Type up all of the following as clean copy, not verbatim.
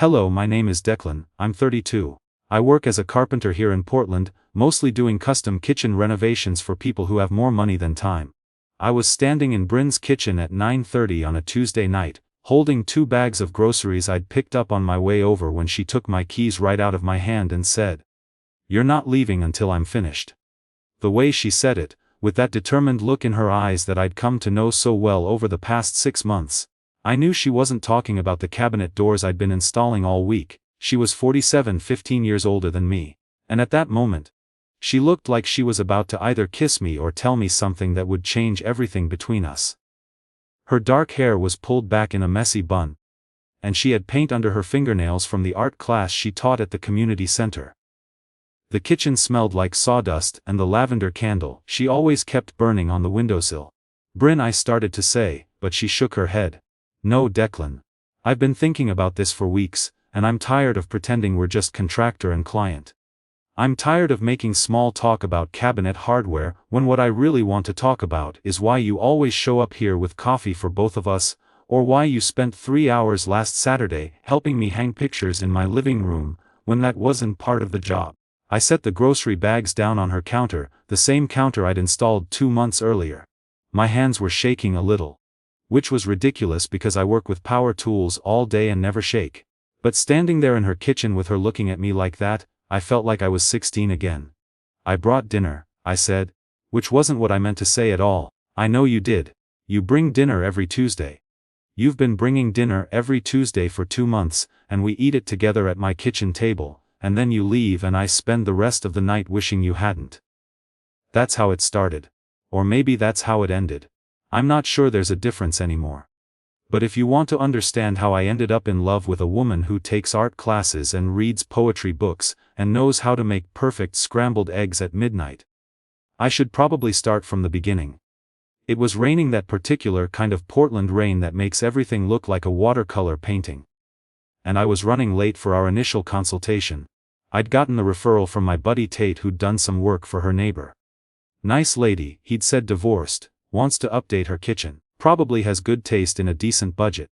Hello, my name is Declan, I'm 32. I work as a carpenter here in Portland, mostly doing custom kitchen renovations for people who have more money than time. I was standing in Brynn's kitchen at 9:30 on a Tuesday night, holding 2 bags of groceries I'd picked up on my way over when she took my keys right out of my hand and said, "You're not leaving until I'm finished." The way she said it, with that determined look in her eyes that I'd come to know so well over the past 6 months, I knew she wasn't talking about the cabinet doors I'd been installing all week. She was 47, 15 years older than me, and at that moment, she looked like she was about to either kiss me or tell me something that would change everything between us. Her dark hair was pulled back in a messy bun, and she had paint under her fingernails from the art class she taught at the community center. The kitchen smelled like sawdust and the lavender candle she always kept burning on the windowsill. "Brynn," I started to say, but she shook her head. "No, Declan. I've been thinking about this for weeks, and I'm tired of pretending we're just contractor and client. I'm tired of making small talk about cabinet hardware when what I really want to talk about is why you always show up here with coffee for both of us, or why you spent 3 hours last Saturday helping me hang pictures in my living room, when that wasn't part of the job." I set the grocery bags down on her counter, the same counter I'd installed 2 months earlier. My hands were shaking a little. Which was ridiculous because I work with power tools all day and never shake. But standing there in her kitchen with her looking at me like that, I felt like I was 16 again. "I brought dinner," I said, which wasn't what I meant to say at all. "I know you did. You bring dinner every Tuesday. You've been bringing dinner every Tuesday for 2 months, and we eat it together at my kitchen table, and then you leave and I spend the rest of the night wishing you hadn't." That's how it started. Or maybe that's how it ended. I'm not sure there's a difference anymore. But if you want to understand how I ended up in love with a woman who takes art classes and reads poetry books, and knows how to make perfect scrambled eggs at midnight, I should probably start from the beginning. It was raining, that particular kind of Portland rain that makes everything look like a watercolor painting. And I was running late for our initial consultation. I'd gotten the referral from my buddy Tate, who'd done some work for her neighbor. Nice lady, he'd said, divorced, wants to update her kitchen. Probably has good taste in a decent budget.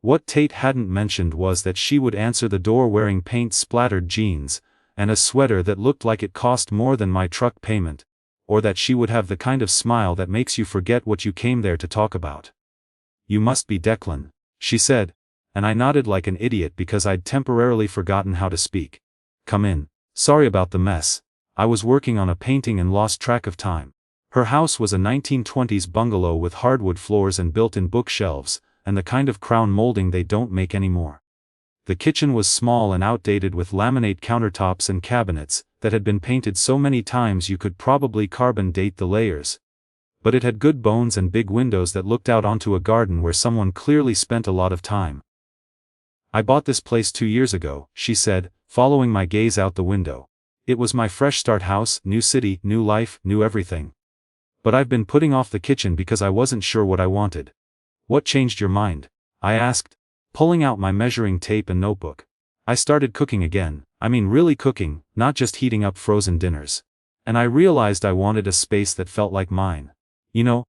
What Tate hadn't mentioned was that she would answer the door wearing paint-splattered jeans, and a sweater that looked like it cost more than my truck payment, or that she would have the kind of smile that makes you forget what you came there to talk about. "You must be Declan," she said, and I nodded like an idiot because I'd temporarily forgotten how to speak. "Come in. Sorry about the mess. I was working on a painting and lost track of time." Her house was a 1920s bungalow with hardwood floors and built-in bookshelves, and the kind of crown molding they don't make anymore. The kitchen was small and outdated, with laminate countertops and cabinets that had been painted so many times you could probably carbon date the layers. But it had good bones and big windows that looked out onto a garden where someone clearly spent a lot of time. "I bought this place 2 years ago," she said, following my gaze out the window. "It was my fresh start house, new city, new life, new everything. But I've been putting off the kitchen because I wasn't sure what I wanted." "What changed your mind?" I asked, pulling out my measuring tape and notebook. "I started cooking again, I mean really cooking, not just heating up frozen dinners. And I realized I wanted a space that felt like mine. You know?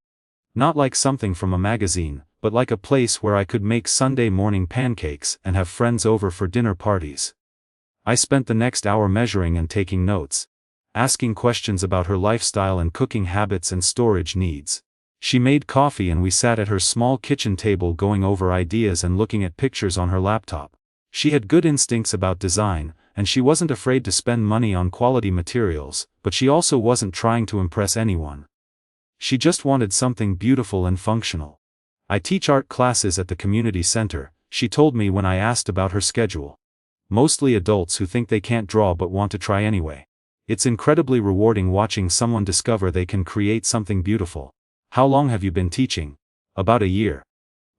Not like something from a magazine, but like a place where I could make Sunday morning pancakes and have friends over for dinner parties." I spent the next hour measuring and taking notes, asking questions about her lifestyle and cooking habits and storage needs. She made coffee and we sat at her small kitchen table going over ideas and looking at pictures on her laptop. She had good instincts about design, and she wasn't afraid to spend money on quality materials, but she also wasn't trying to impress anyone. She just wanted something beautiful and functional. "I teach art classes at the community center," she told me when I asked about her schedule. "Mostly adults who think they can't draw but want to try anyway. It's incredibly rewarding watching someone discover they can create something beautiful." "How long have you been teaching?" "About a year.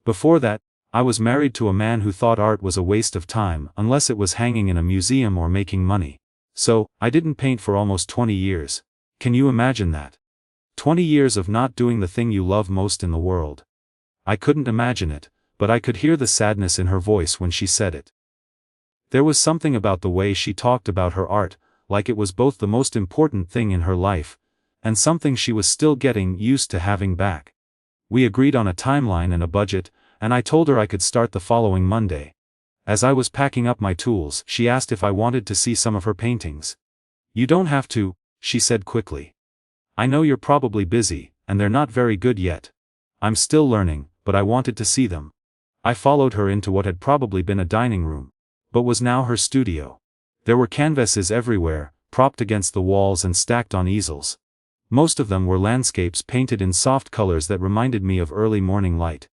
Before that, I was married to a man who thought art was a waste of time unless it was hanging in a museum or making money. So, I didn't paint for almost 20 years. Can you imagine that? 20 years of not doing the thing you love most in the world." I couldn't imagine it, but I could hear the sadness in her voice when she said it. There was something about the way she talked about her art, like it was both the most important thing in her life, and something she was still getting used to having back. We agreed on a timeline and a budget, and I told her I could start the following Monday. As I was packing up my tools, she asked if I wanted to see some of her paintings. "You don't have to," she said quickly. "I know you're probably busy, and they're not very good yet. I'm still learning, but I wanted to see them." I followed her into what had probably been a dining room, but was now her studio. There were canvases everywhere, propped against the walls and stacked on easels. Most of them were landscapes painted in soft colors that reminded me of early morning light.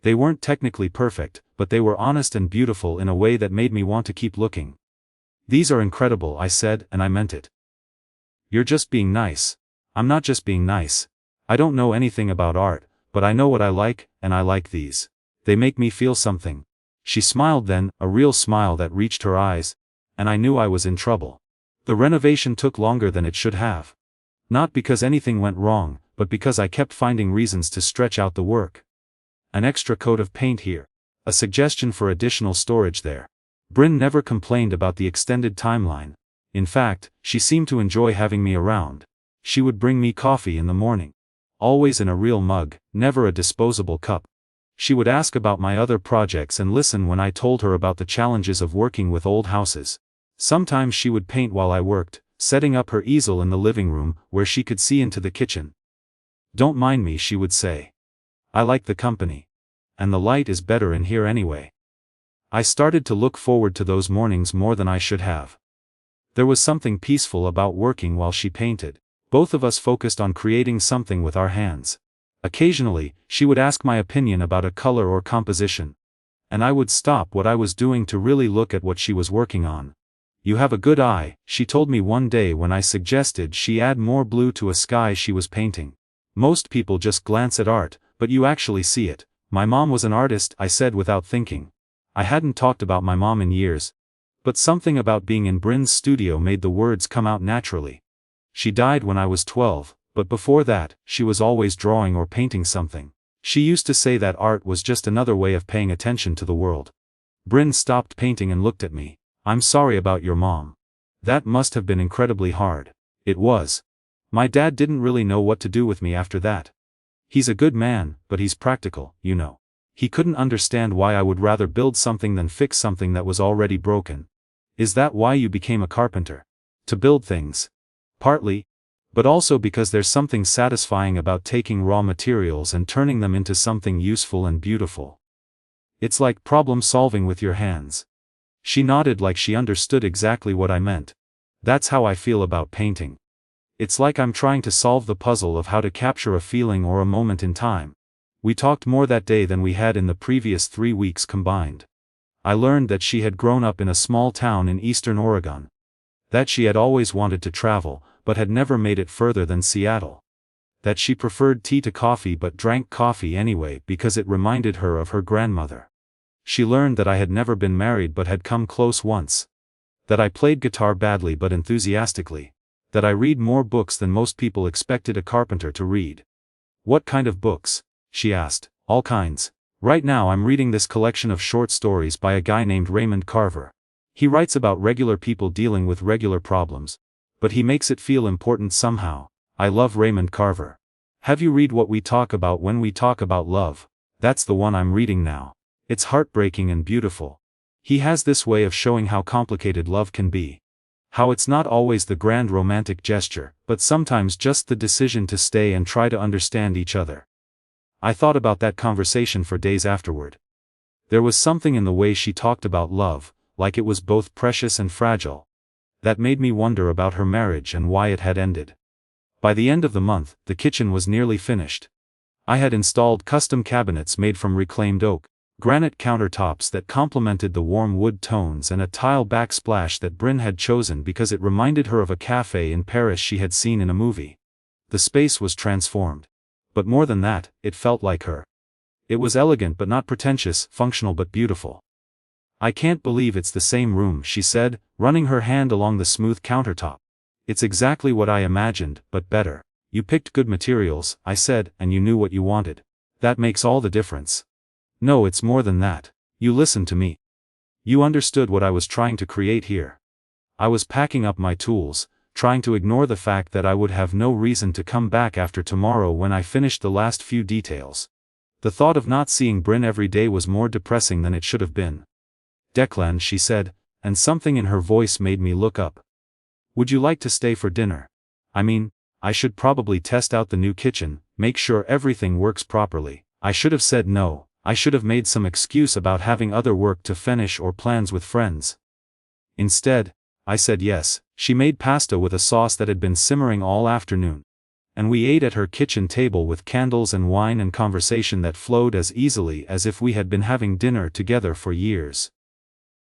They weren't technically perfect, but they were honest and beautiful in a way that made me want to keep looking. "These are incredible," I said, and I meant it. "You're just being nice." "I'm not just being nice. I don't know anything about art, but I know what I like, and I like these. They make me feel something." She smiled then, a real smile that reached her eyes, and I knew I was in trouble. The renovation took longer than it should have. Not because anything went wrong, but because I kept finding reasons to stretch out the work. An extra coat of paint here. A suggestion for additional storage there. Brynn never complained about the extended timeline. In fact, she seemed to enjoy having me around. She would bring me coffee in the morning. Always in a real mug, never a disposable cup. She would ask about my other projects and listen when I told her about the challenges of working with old houses. Sometimes she would paint while I worked, setting up her easel in the living room, where she could see into the kitchen. "Don't mind me," she would say. "I like the company. And the light is better in here anyway." I started to look forward to those mornings more than I should have. There was something peaceful about working while she painted. Both of us focused on creating something with our hands. Occasionally, she would ask my opinion about a color or composition. And I would stop what I was doing to really look at what she was working on. "You have a good eye," she told me one day when I suggested she add more blue to a sky she was painting. "Most people just glance at art, but you actually see it." "My mom was an artist," I said without thinking. I hadn't talked about my mom in years. But something about being in Brynn's studio made the words come out naturally. "She died when I was 12, but before that, she was always drawing or painting something. She used to say that art was just another way of paying attention to the world." Brynn stopped painting and looked at me. "I'm sorry about your mom. That must have been incredibly hard." It was. My dad didn't really know what to do with me after that. He's a good man, but he's practical, you know. He couldn't understand why I would rather build something than fix something that was already broken. "Is that why you became a carpenter? To build things?" "Partly. But also because there's something satisfying about taking raw materials and turning them into something useful and beautiful. It's like problem solving with your hands." She nodded like she understood exactly what I meant. "That's how I feel about painting. It's like I'm trying to solve the puzzle of how to capture a feeling or a moment in time." We talked more that day than we had in the previous 3 weeks combined. I learned that she had grown up in a small town in eastern Oregon. That she had always wanted to travel, but had never made it further than Seattle. That she preferred tea to coffee but drank coffee anyway because it reminded her of her grandmother. She learned that I had never been married but had come close once. That I played guitar badly but enthusiastically. That I read more books than most people expected a carpenter to read. "What kind of books?" she asked. "All kinds. Right now I'm reading this collection of short stories by a guy named Raymond Carver. He writes about regular people dealing with regular problems. But he makes it feel important somehow." I love Raymond Carver. "Have you read What We Talk About When We Talk About Love?" That's the one I'm reading now. It's heartbreaking and beautiful. He has this way of showing how complicated love can be. How it's not always the grand romantic gesture, but sometimes just the decision to stay and try to understand each other. I thought about that conversation for days afterward. There was something in the way she talked about love, like it was both precious and fragile, that made me wonder about her marriage and why it had ended. By the end of the month, the kitchen was nearly finished. I had installed custom cabinets made from reclaimed oak, granite countertops that complemented the warm wood tones and a tile backsplash that Brynn had chosen because it reminded her of a cafe in Paris she had seen in a movie. The space was transformed. But more than that, it felt like her. It was elegant but not pretentious, functional but beautiful. "I can't believe it's the same room," she said, running her hand along the smooth countertop. "It's exactly what I imagined, but better." "You picked good materials," I said, "and you knew what you wanted. That makes all the difference." "No, it's more than that. You listened to me. You understood what I was trying to create here." I was packing up my tools, trying to ignore the fact that I would have no reason to come back after tomorrow when I finished the last few details. The thought of not seeing Brynn every day was more depressing than it should have been. Declan, she said, and something in her voice made me look up. Would you like to stay for dinner? I mean, I should probably test out the new kitchen, make sure everything works properly. I should have said no. I should have made some excuse about having other work to finish or plans with friends. Instead, I said yes. She made pasta with a sauce that had been simmering all afternoon. And we ate at her kitchen table with candles and wine and conversation that flowed as easily as if we had been having dinner together for years.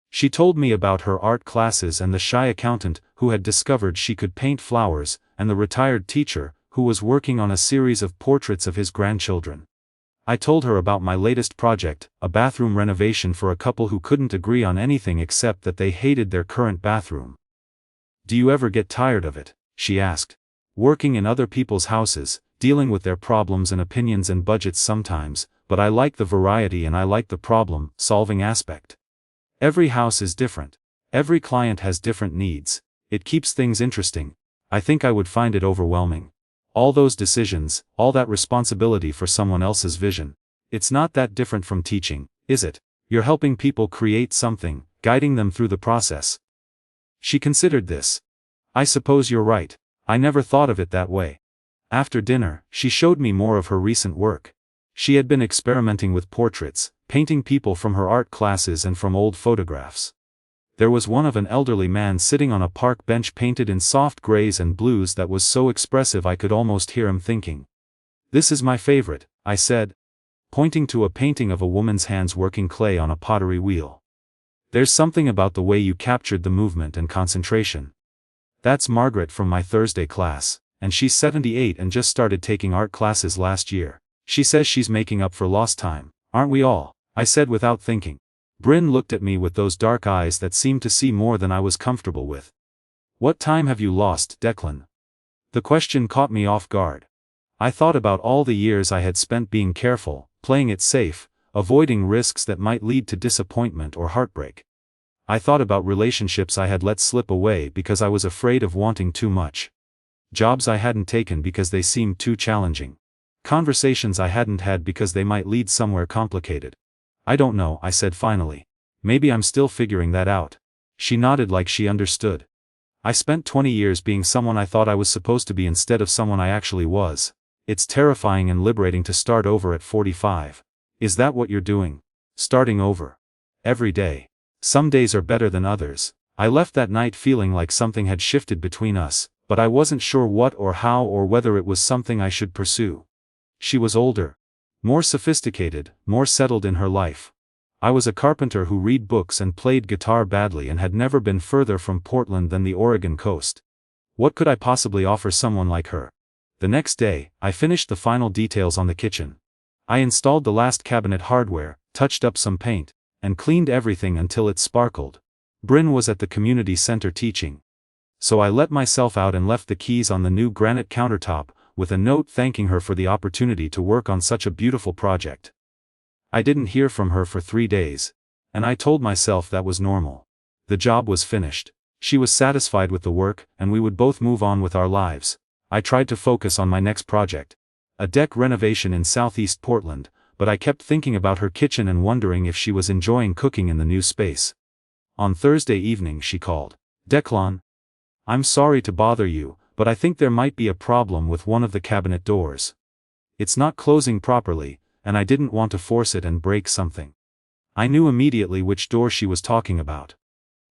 She told me about her art classes and the shy accountant who had discovered she could paint flowers, and the retired teacher who was working on a series of portraits of his grandchildren. I told her about my latest project, a bathroom renovation for a couple who couldn't agree on anything except that they hated their current bathroom. Do you ever get tired of it? She asked. Working in other people's houses, dealing with their problems and opinions and budgets sometimes, but I like the variety and I like the problem-solving aspect. Every house is different. Every client has different needs. It keeps things interesting. I think I would find it overwhelming. All those decisions, all that responsibility for someone else's vision. It's not that different from teaching, is it? You're helping people create something, guiding them through the process. She considered this. I suppose you're right. I never thought of it that way. After dinner, she showed me more of her recent work. She had been experimenting with portraits, painting people from her art classes and from old photographs. There was one of an elderly man sitting on a park bench painted in soft grays and blues that was so expressive I could almost hear him thinking. This is my favorite, I said, pointing to a painting of a woman's hands working clay on a pottery wheel. There's something about the way you captured the movement and concentration. That's Margaret from my Thursday class, and she's 78 and just started taking art classes last year. She says she's making up for lost time. Aren't we all? I said without thinking. Brynn looked at me with those dark eyes that seemed to see more than I was comfortable with. What time have you lost, Declan? The question caught me off guard. I thought about all the years I had spent being careful, playing it safe, avoiding risks that might lead to disappointment or heartbreak. I thought about relationships I had let slip away because I was afraid of wanting too much. Jobs I hadn't taken because they seemed too challenging. Conversations I hadn't had because they might lead somewhere complicated. I don't know, I said finally. Maybe I'm still figuring that out. She nodded like she understood. I spent 20 years being someone I thought I was supposed to be instead of someone I actually was. It's terrifying and liberating to start over at 45. Is that what you're doing? Starting over. Every day. Some days are better than others. I left that night feeling like something had shifted between us, but I wasn't sure what or how or whether it was something I should pursue. She was older. More sophisticated, more settled in her life. I was a carpenter who read books and played guitar badly and had never been further from Portland than the Oregon coast. What could I possibly offer someone like her? The next day, I finished the final details on the kitchen. I installed the last cabinet hardware, touched up some paint, and cleaned everything until it sparkled. Brynn was at the community center teaching. So I let myself out and left the keys on the new granite countertop, with a note thanking her for the opportunity to work on such a beautiful project. I didn't hear from her for 3 days. And I told myself that was normal. The job was finished. She was satisfied with the work, and we would both move on with our lives. I tried to focus on my next project. A deck renovation in southeast Portland, but I kept thinking about her kitchen and wondering if she was enjoying cooking in the new space. On Thursday evening she called. Declan, I'm sorry to bother you, but I think there might be a problem with one of the cabinet doors. It's not closing properly, and I didn't want to force it and break something. I knew immediately which door she was talking about.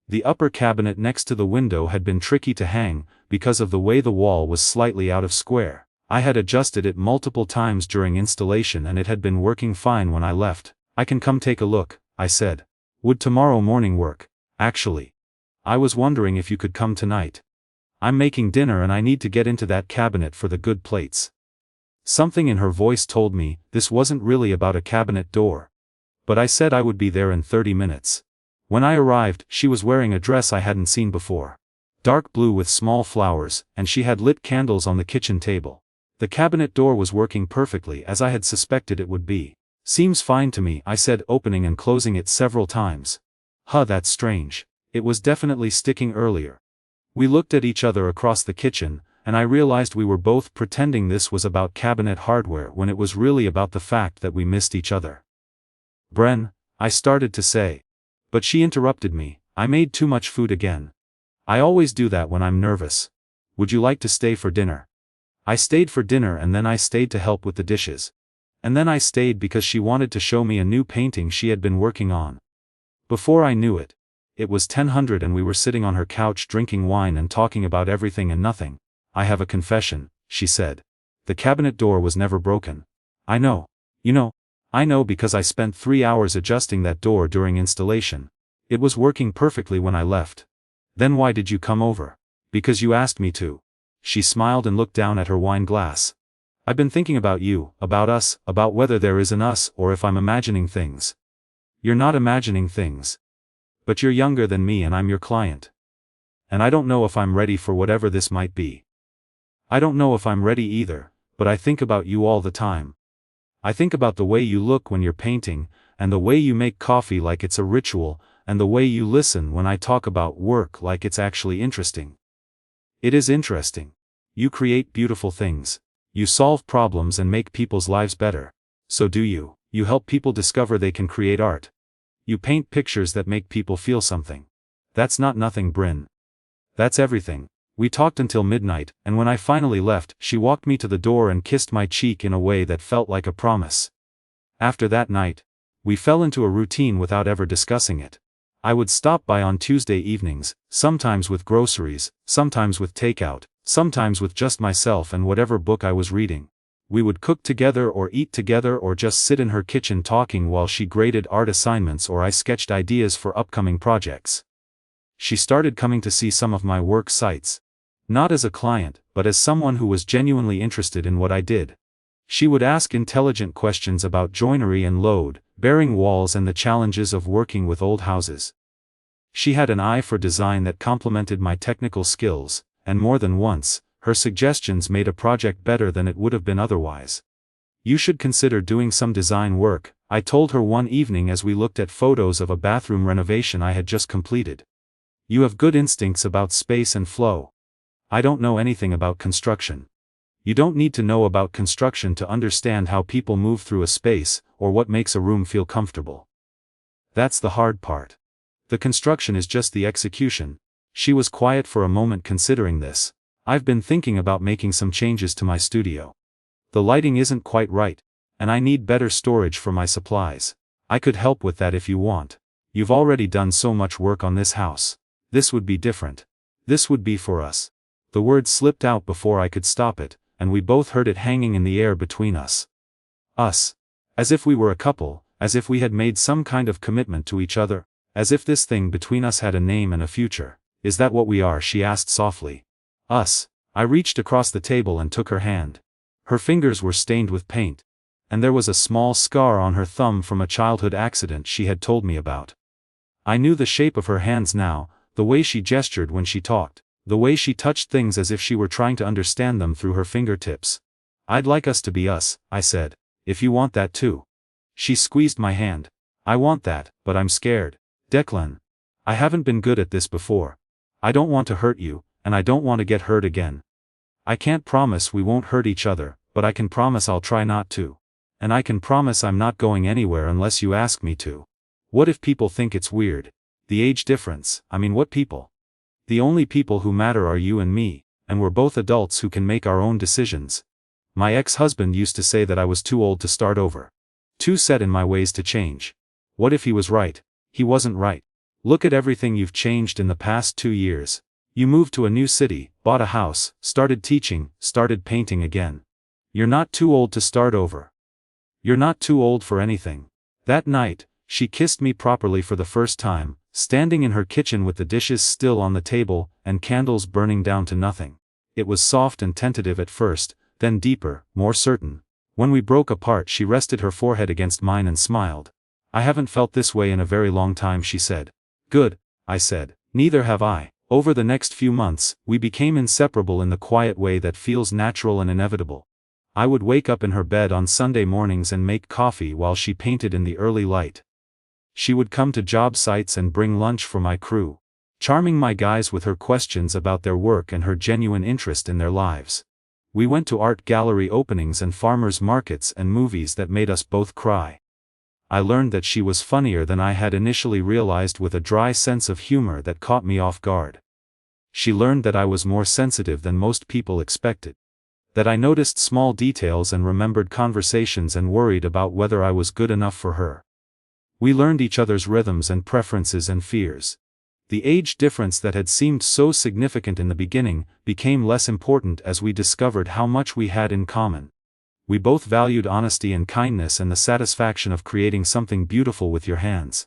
The upper cabinet next to the window had been tricky to hang, because of the way the wall was slightly out of square. I had adjusted it multiple times during installation and it had been working fine when I left. I can come take a look, I said. Would tomorrow morning work? Actually, I was wondering if you could come tonight. I'm making dinner and I need to get into that cabinet for the good plates. Something in her voice told me this wasn't really about a cabinet door. But I said I would be there in 30 minutes. When I arrived, she was wearing a dress I hadn't seen before. Dark blue with small flowers, and she had lit candles on the kitchen table. The cabinet door was working perfectly as I had suspected it would be. Seems fine to me, I said, opening and closing it several times. Huh, that's strange. It was definitely sticking earlier. We looked at each other across the kitchen, and I realized we were both pretending this was about cabinet hardware when it was really about the fact that we missed each other. Brynn, I started to say. But she interrupted me. I made too much food again. I always do that when I'm nervous. Would you like to stay for dinner? I stayed for dinner and then I stayed to help with the dishes. And then I stayed because she wanted to show me a new painting she had been working on. Before I knew it, it was 10:00 and we were sitting on her couch drinking wine and talking about everything and nothing. I have a confession, she said. The cabinet door was never broken. I know. I know because I spent 3 hours adjusting that door during installation. It was working perfectly when I left. Then why did you come over? Because you asked me to. She smiled and looked down at her wine glass. I've been thinking about you, about us, about whether there is an us or if I'm imagining things. You're not imagining things. But you're younger than me and I'm your client. And I don't know if I'm ready for whatever this might be. I don't know if I'm ready either, but I think about you all the time. I think about the way you look when you're painting, and the way you make coffee like it's a ritual, and the way you listen when I talk about work like it's actually interesting. It is interesting. You create beautiful things. You solve problems and make people's lives better. So do you. You help people discover they can create art. You paint pictures that make people feel something. That's not nothing, Brynn. That's everything. We talked until midnight, and when I finally left, she walked me to the door and kissed my cheek in a way that felt like a promise. After that night, we fell into a routine without ever discussing it. I would stop by on Tuesday evenings, sometimes with groceries, sometimes with takeout, sometimes with just myself and whatever book I was reading. We would cook together or eat together or just sit in her kitchen talking while she graded art assignments or I sketched ideas for upcoming projects. She started coming to see some of my work sites. Not as a client, but as someone who was genuinely interested in what I did. She would ask intelligent questions about joinery and load, bearing walls and the challenges of working with old houses. She had an eye for design that complemented my technical skills, and more than once, her suggestions made a project better than it would have been otherwise. You should consider doing some design work, I told her one evening as we looked at photos of a bathroom renovation I had just completed. You have good instincts about space and flow. I don't know anything about construction. You don't need to know about construction to understand how people move through a space, or what makes a room feel comfortable. That's the hard part. The construction is just the execution. She was quiet for a moment considering this. I've been thinking about making some changes to my studio. The lighting isn't quite right, and I need better storage for my supplies. I could help with that if you want. You've already done so much work on this house. This would be different. This would be for us. The word slipped out before I could stop it, and we both heard it hanging in the air between us. Us. As if we were a couple, as if we had made some kind of commitment to each other, as if this thing between us had a name and a future. Is that what we are? She asked softly. Us. I reached across the table and took her hand. Her fingers were stained with paint, and there was a small scar on her thumb from a childhood accident she had told me about. I knew the shape of her hands now, the way she gestured when she talked, the way she touched things as if she were trying to understand them through her fingertips. I'd like us to be us, I said, if you want that too. She squeezed my hand. I want that, but I'm scared. Declan. I haven't been good at this before. I don't want to hurt you, and I don't want to get hurt again. I can't promise we won't hurt each other, but I can promise I'll try not to. And I can promise I'm not going anywhere unless you ask me to. What if people think it's weird? The age difference, what people? The only people who matter are you and me, and we're both adults who can make our own decisions. My ex-husband used to say that I was too old to start over. Too set in my ways to change. What if he was right? He wasn't right. Look at everything you've changed in the past 2 years. You moved to a new city, bought a house, started teaching, started painting again. You're not too old to start over. You're not too old for anything. That night, she kissed me properly for the first time, standing in her kitchen with the dishes still on the table, and candles burning down to nothing. It was soft and tentative at first, then deeper, more certain. When we broke apart she rested her forehead against mine and smiled. I haven't felt this way in a very long time, she said. Good, I said. Neither have I. Over the next few months, we became inseparable in the quiet way that feels natural and inevitable. I would wake up in her bed on Sunday mornings and make coffee while she painted in the early light. She would come to job sites and bring lunch for my crew, charming my guys with her questions about their work and her genuine interest in their lives. We went to art gallery openings and farmers markets and movies that made us both cry. I learned that she was funnier than I had initially realized, with a dry sense of humor that caught me off guard. She learned that I was more sensitive than most people expected. That I noticed small details and remembered conversations and worried about whether I was good enough for her. We learned each other's rhythms and preferences and fears. The age difference that had seemed so significant in the beginning became less important as we discovered how much we had in common. We both valued honesty and kindness and the satisfaction of creating something beautiful with your hands.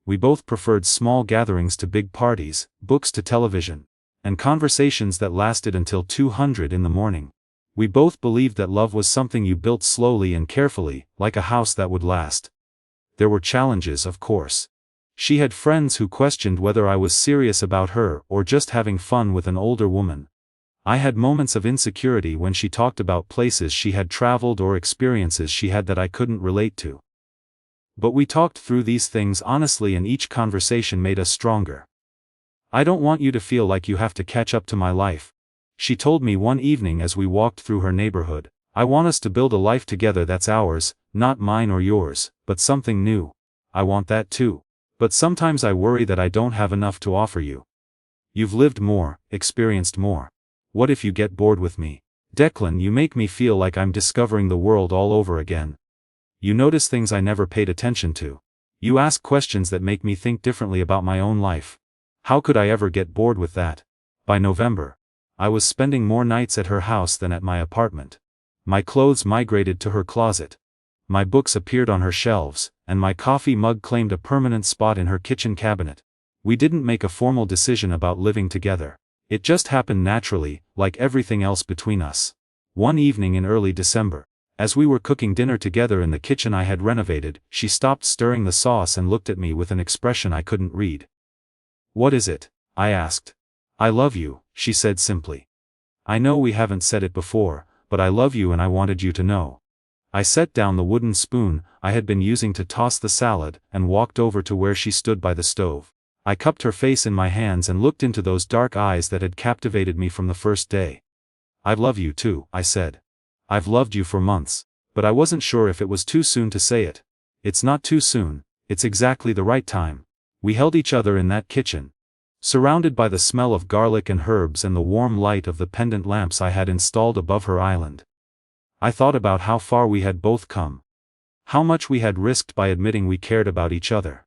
We both preferred small gatherings to big parties, books to television, and conversations that lasted until 200 in the morning. We both believed that love was something you built slowly and carefully, like a house that would last. There were challenges, of course. She had friends who questioned whether I was serious about her or just having fun with an older woman. I had moments of insecurity when she talked about places she had traveled or experiences she had that I couldn't relate to. But we talked through these things honestly, and each conversation made us stronger. "I don't want you to feel like you have to catch up to my life," she told me one evening as we walked through her neighborhood. "I want us to build a life together that's ours, not mine or yours, but something new. I want that too. But sometimes I worry that I don't have enough to offer you. You've lived more, experienced more. What if you get bored with me? Declan, you make me feel like I'm discovering the world all over again. You notice things I never paid attention to. You ask questions that make me think differently about my own life. How could I ever get bored with that?" By November, I was spending more nights at her house than at my apartment. My clothes migrated to her closet. My books appeared on her shelves, and my coffee mug claimed a permanent spot in her kitchen cabinet. We didn't make a formal decision about living together. It just happened naturally, like everything else between us. One evening in early December, as we were cooking dinner together in the kitchen I had renovated, she stopped stirring the sauce and looked at me with an expression I couldn't read. "What is it?" I asked. "I love you," she said simply. "I know we haven't said it before, but I love you and I wanted you to know." I set down the wooden spoon I had been using to toss the salad and walked over to where she stood by the stove. I cupped her face in my hands and looked into those dark eyes that had captivated me from the first day. "I love you too," I said. "I've loved you for months, but I wasn't sure if it was too soon to say it." "It's not too soon, it's exactly the right time." We held each other in that kitchen, surrounded by the smell of garlic and herbs and the warm light of the pendant lamps I had installed above her island. I thought about how far we had both come. How much we had risked by admitting we cared about each other.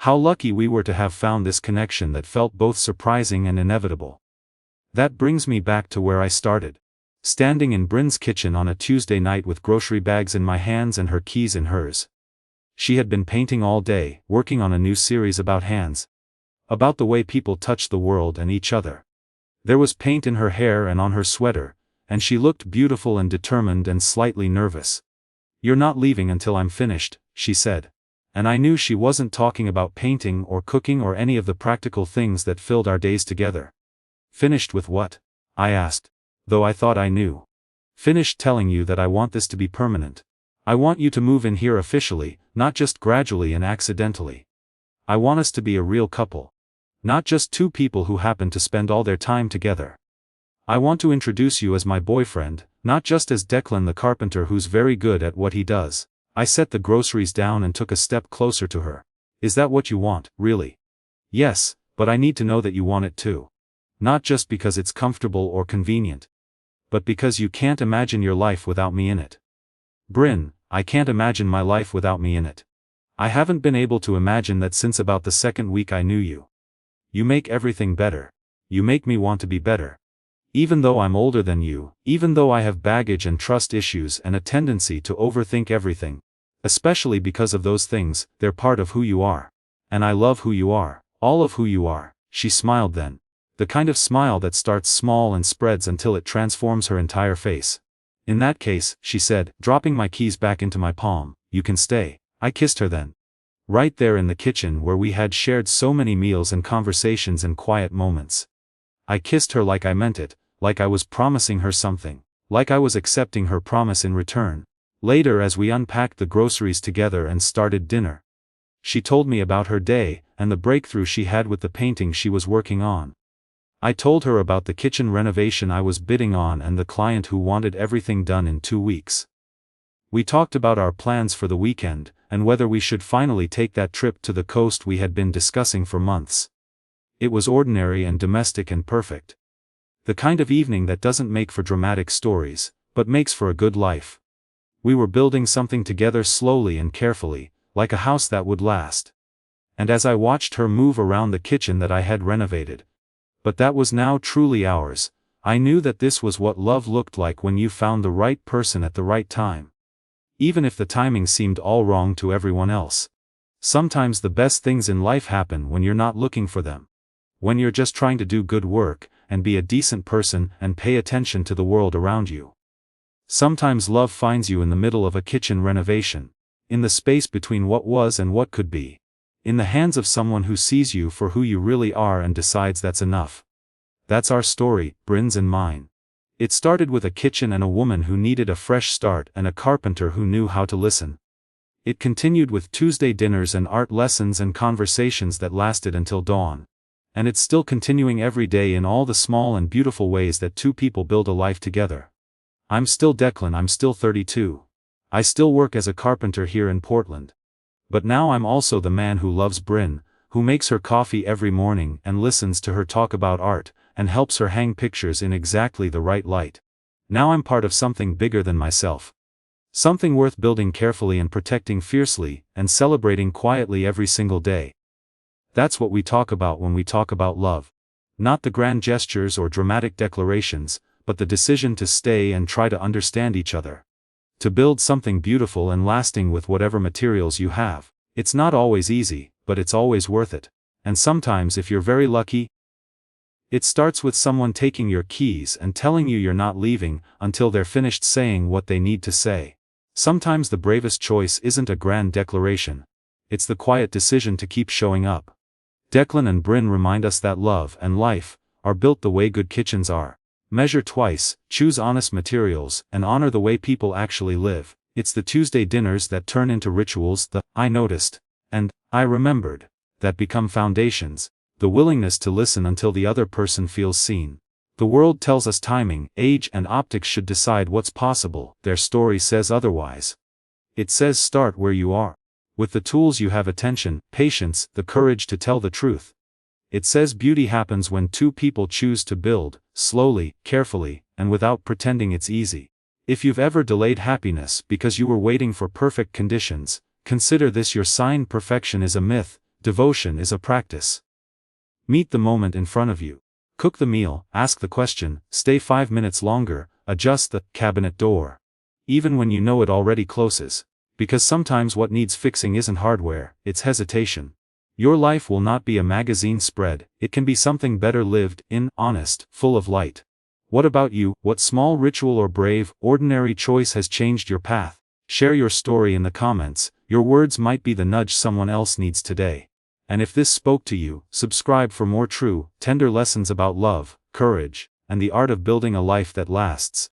How lucky we were to have found this connection that felt both surprising and inevitable. That brings me back to where I started. Standing in Brynn's kitchen on a Tuesday night with grocery bags in my hands and her keys in hers. She had been painting all day, working on a new series about hands. About the way people touch the world and each other. There was paint in her hair and on her sweater, and she looked beautiful and determined and slightly nervous. "You're not leaving until I'm finished," she said. And I knew she wasn't talking about painting or cooking or any of the practical things that filled our days together. "Finished with what?" I asked, though I thought I knew. "Finished telling you that I want this to be permanent. I want you to move in here officially, not just gradually and accidentally. I want us to be a real couple. Not just two people who happen to spend all their time together. I want to introduce you as my boyfriend, not just as Declan the carpenter who's very good at what he does." I set the groceries down and took a step closer to her. "Is that what you want, really?" "Yes, but I need to know that you want it too. Not just because it's comfortable or convenient, but because you can't imagine your life without me in it." "Brynn, I can't imagine my life without me in it. I haven't been able to imagine that since about the second week I knew you. You make everything better. You make me want to be better. Even though I'm older than you, even though I have baggage and trust issues and a tendency to overthink everything. Especially because of those things, they're part of who you are. And I love who you are, all of who you are." She smiled then. The kind of smile that starts small and spreads until it transforms her entire face. "In that case," she said, dropping my keys back into my palm, "you can stay." I kissed her then. Right there in the kitchen where we had shared so many meals and conversations and quiet moments. I kissed her like I meant it, like I was promising her something, like I was accepting her promise in return. Later, as we unpacked the groceries together and started dinner, she told me about her day and the breakthrough she had with the painting she was working on. I told her about the kitchen renovation I was bidding on and the client who wanted everything done in 2 weeks. We talked about our plans for the weekend, and whether we should finally take that trip to the coast we had been discussing for months. It was ordinary and domestic and perfect. The kind of evening that doesn't make for dramatic stories, but makes for a good life. We were building something together slowly and carefully, like a house that would last. And as I watched her move around the kitchen that I had renovated, but that was now truly ours, I knew that this was what love looked like when you found the right person at the right time. Even if the timing seemed all wrong to everyone else. Sometimes the best things in life happen when you're not looking for them. When you're just trying to do good work, and be a decent person, and pay attention to the world around you. Sometimes love finds you in the middle of a kitchen renovation. In the space between what was and what could be. In the hands of someone who sees you for who you really are and decides that's enough. That's our story, Brynn's and mine. It started with a kitchen and a woman who needed a fresh start and a carpenter who knew how to listen. It continued with Tuesday dinners and art lessons and conversations that lasted until dawn. And it's still continuing every day in all the small and beautiful ways that two people build a life together. I'm still Declan, I'm still 32. I still work as a carpenter here in Portland. But now I'm also the man who loves Brynn, who makes her coffee every morning and listens to her talk about art, and helps her hang pictures in exactly the right light. Now I'm part of something bigger than myself. Something worth building carefully and protecting fiercely, and celebrating quietly every single day. That's what we talk about when we talk about love. Not the grand gestures or dramatic declarations, but the decision to stay and try to understand each other. To build something beautiful and lasting with whatever materials you have. It's not always easy, but it's always worth it. And sometimes, if you're very lucky, it starts with someone taking your keys and telling you you're not leaving until they're finished saying what they need to say. Sometimes the bravest choice isn't a grand declaration. It's the quiet decision to keep showing up. Declan and Brynn remind us that love and life are built the way good kitchens are. Measure twice, choose honest materials, and honor the way people actually live. It's the Tuesday dinners that turn into rituals, the "I noticed" and "I remembered" that become foundations. The willingness to listen until the other person feels seen. The world tells us timing, age, and optics should decide what's possible. Their story says otherwise. It says start where you are. With the tools you have: attention, patience, the courage to tell the truth. It says beauty happens when two people choose to build, slowly, carefully, and without pretending it's easy. If you've ever delayed happiness because you were waiting for perfect conditions, consider this your sign. Perfection is a myth, devotion is a practice. Meet the moment in front of you. Cook the meal, ask the question, stay 5 minutes longer, adjust the cabinet door. Even when you know it already closes. Because sometimes what needs fixing isn't hardware, it's hesitation. Your life will not be a magazine spread, it can be something better lived in, honest, full of light. What about you? What small ritual or brave, ordinary choice has changed your path? Share your story in the comments. Your words might be the nudge someone else needs today. And if this spoke to you, subscribe for more true, tender lessons about love, courage, and the art of building a life that lasts.